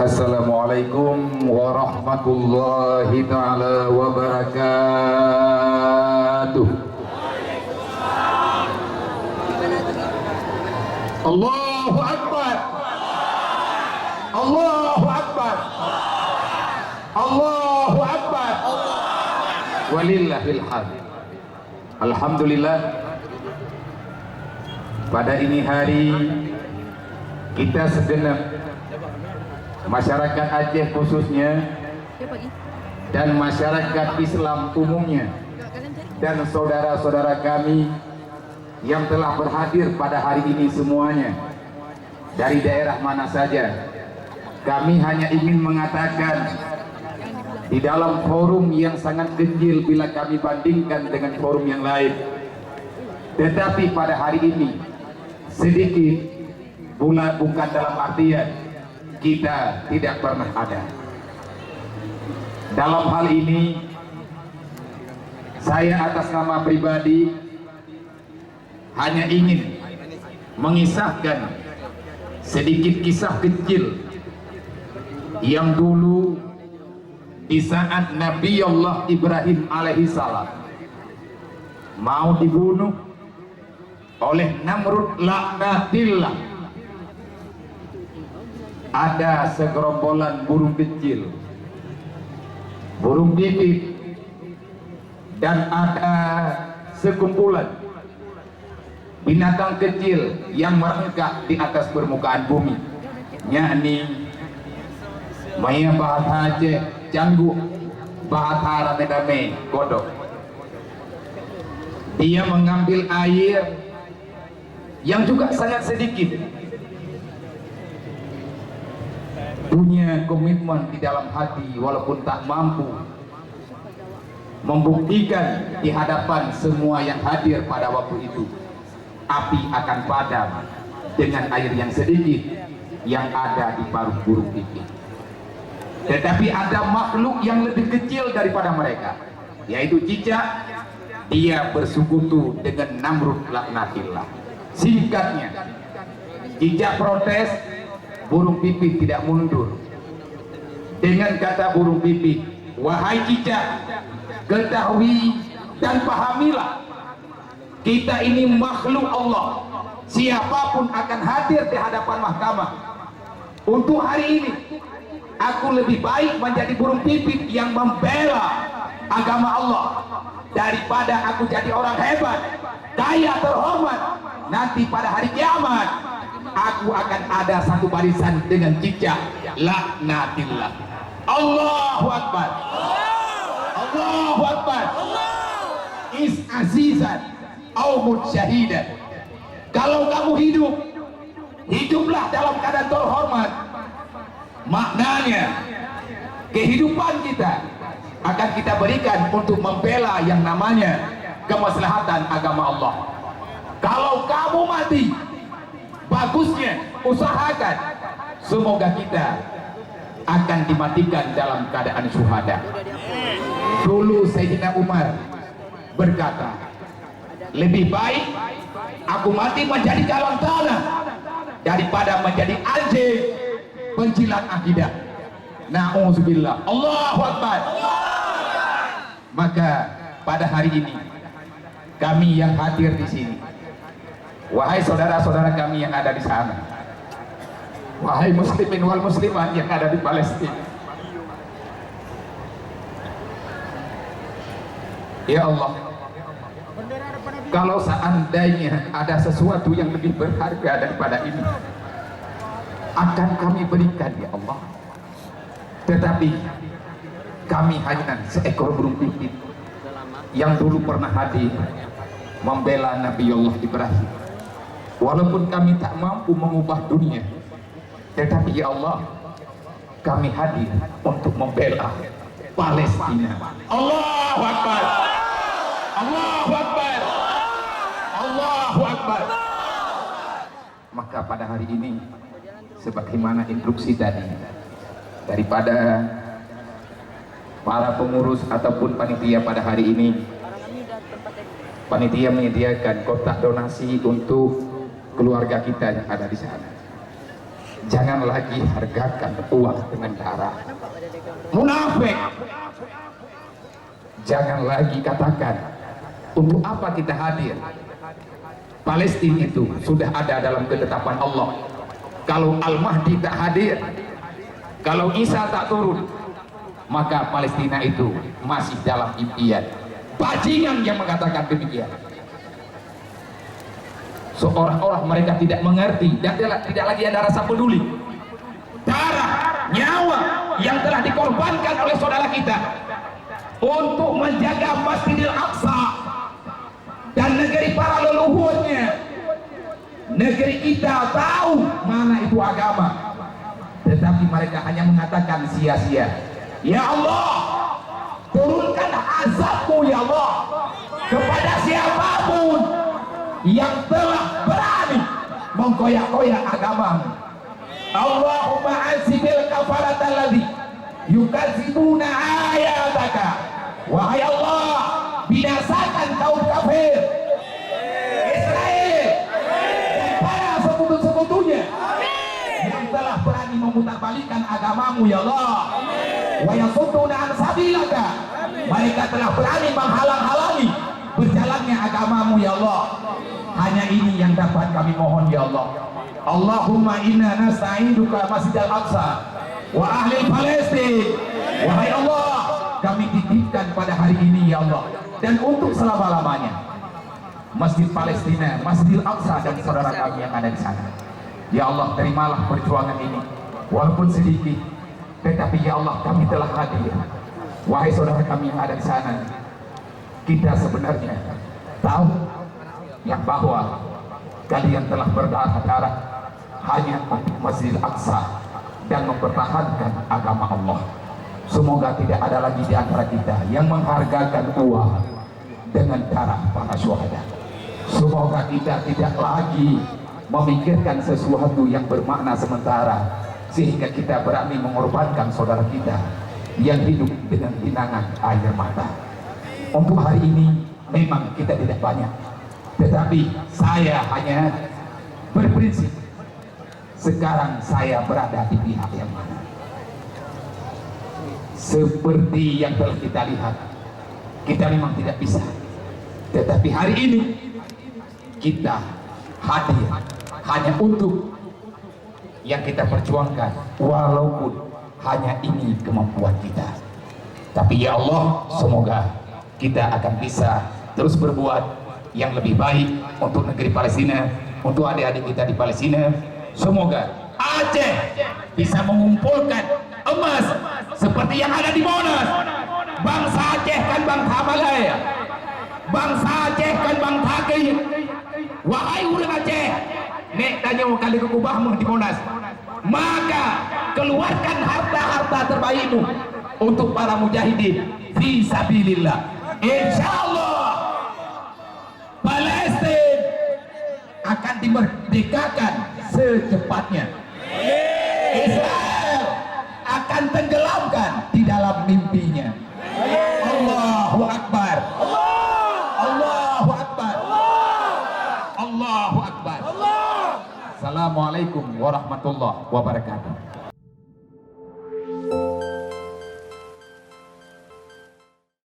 Assalamualaikum warahmatullahi ta'ala wabarakatuh. Allahu Akbar, Allahu Akbar, Allahu Akbar, walillahil hamd. Alhamdulillah, pada ini hari kita segenap masyarakat Aceh khususnya dan masyarakat Islam umumnya dan saudara-saudara kami yang telah berhadir pada hari ini semuanya dari daerah mana saja, kami hanya ingin mengatakan di dalam forum yang sangat kecil bila kami bandingkan dengan forum yang lain, tetapi pada hari ini sedikit bukan dalam artian kita tidak pernah ada. Dalam hal ini saya atas nama pribadi hanya ingin mengisahkan sedikit kisah kecil yang dulu di saat Nabi Allah Ibrahim alaihissalam mau dibunuh oleh Namrud laknatillah. Ada segerombolan burung kecil, burung pipit, dan ada sekumpulan binatang kecil yang merangkak di atas permukaan bumi, yakni maya bahasa Aceh canggu, bahasa rame-rame kodok. Dia mengambil air yang juga sangat sedikit, punya komitmen di dalam hati walaupun tak mampu membuktikan di hadapan semua yang hadir pada waktu itu, api akan padam dengan air yang sedikit yang ada di paruh burung pipit. Tetapi ada makhluk yang lebih kecil daripada mereka, yaitu cicak. Dia bersekutu dengan Namrud laknatillah. Singkatnya, cicak protes, burung pipit tidak mundur. Dengan kata burung pipit, wahai cicak, ketahui dan pahamilah, kita ini makhluk Allah. Siapapun akan hadir di hadapan mahkamah. Untuk hari ini, aku lebih baik menjadi burung pipit yang membela agama Allah daripada aku jadi orang hebat, kaya, terhormat. Nanti pada hari kiamat aku akan ada satu barisan dengan cicak laknatillah. Allahu Akbar, Allahu Akbar. Is azizan au mutsyahidan. Kalau kamu hidup, hiduplah dalam keadaan terhormat. Maknanya kehidupan kita akan kita berikan untuk membela yang namanya kemaslahatan agama Allah. Kalau kamu mati, bagusnya usahakan semoga kita akan dimatikan dalam keadaan syuhada. Dulu Sayyidina Umar berkata, lebih baik aku mati menjadi kalang tanah daripada menjadi anjing penjilat akidah. Na'udzubillah. Allahu Akbar. Maka pada hari ini kami yang hadir di sini, wahai saudara-saudara kami yang ada di sana, wahai muslimin wal muslimat yang ada di Palestina, ya Allah, kalau seandainya ada sesuatu yang lebih berharga daripada ini, akan kami berikan ya Allah. Tetapi kami hanya seekor burung pipit yang dulu pernah hadir membela Nabi Allah Ibrahim. Walaupun kami tak mampu mengubah dunia, tetapi ya Allah, kami hadir untuk membela Palestina. Allahu Akbar, Allahu Akbar, Allahu Akbar. Maka pada hari ini, sebagaimana instruksi tadi daripada para pengurus ataupun panitia pada hari ini, panitia menyediakan kotak donasi untuk keluarga kita yang ada di sana. Jangan lagi hargakan uang dengan darah. Munafik. Jangan lagi katakan, untuk apa kita hadir? Palestina itu sudah ada dalam ketetapan Allah. Kalau Al-Mahdi tak hadir, kalau Isa tak turun, maka Palestina itu masih dalam impian. Bajingan yang mengatakan demikian. Seolah-olah mereka tidak mengerti dan tidak lagi ada rasa peduli. Darah, nyawa yang telah dikorbankan oleh saudara kita untuk menjaga Masjidil Aqsa dan negeri para leluhurnya. Negeri kita tahu mana itu agama, tetapi mereka hanya mengatakan sia-sia. Ya Allah, turunkan azabmu ya Allah kepada siapapun yang telah berani mengkoyak-koyak agamamu. Allahumma ansibil kafaratal ladzi yukadzibuna ayataka. Wahai Allah, binasakan kaum kafir Israel dan para sekutu-sekutunya yang telah berani memutarbalikkan agamamu ya Allah. Wa yasudduna an sabilaka, mereka telah berani menghalang-halangi berjalannya agamamu ya Allah. Hanya ini yang dapat kami mohon ya Allah. Allahumma inna nasta'inuka Masjidil Aqsa wa ahli Palestin. Wahai Allah, kami titipkan pada hari ini ya Allah, dan untuk selama-lamanya Masjid Palestina, Masjidil Aqsa dan saudara kami yang ada di sana. Ya Allah, terimalah perjuangan ini walaupun sedikit, tetapi ya Allah kami telah hadir. Wahai saudara kami yang ada di sana, kita sebenarnya tahu yang bahwa kalian telah berdarah-darah hanya untuk Masjidil Aqsa dan mempertahankan agama Allah. Semoga tidak ada lagi di antara kita yang menghargakan uang dengan darah para syuhada. Semoga kita tidak lagi memikirkan sesuatu yang bermakna sementara sehingga kita berani mengorbankan saudara kita yang hidup dengan genangan air mata. Untuk hari ini memang kita tidak banyak, tetapi saya hanya berprinsip sekarang saya berada di pihak yang mana. Seperti yang telah kita lihat, kita memang tidak bisa, tetapi hari ini kita hadir hanya untuk yang kita perjuangkan, walaupun hanya ini kemampuan kita. Tapi ya Allah, semoga kita akan bisa terus berbuat yang lebih baik untuk negeri Palestina, untuk adik-adik kita di Palestina. Semoga Aceh bisa mengumpulkan emas seperti yang ada di Monas. Bangsa Aceh kan bang Tamalaya, bangsa Aceh kan bang Taki. Wahai urang Aceh, nek tanya kali kekubahmu di Monas, maka keluarkan harta-harta terbaikmu untuk para mujahidin fi sabilillah. Insyaallah Palestina akan dimerdekakan secepatnya. Israel akan tenggelamkan di dalam mimpinya. Allahu Akbar. Allahu Akbar. Allahu Akbar. Assalamualaikum warahmatullahi wabarakatuh.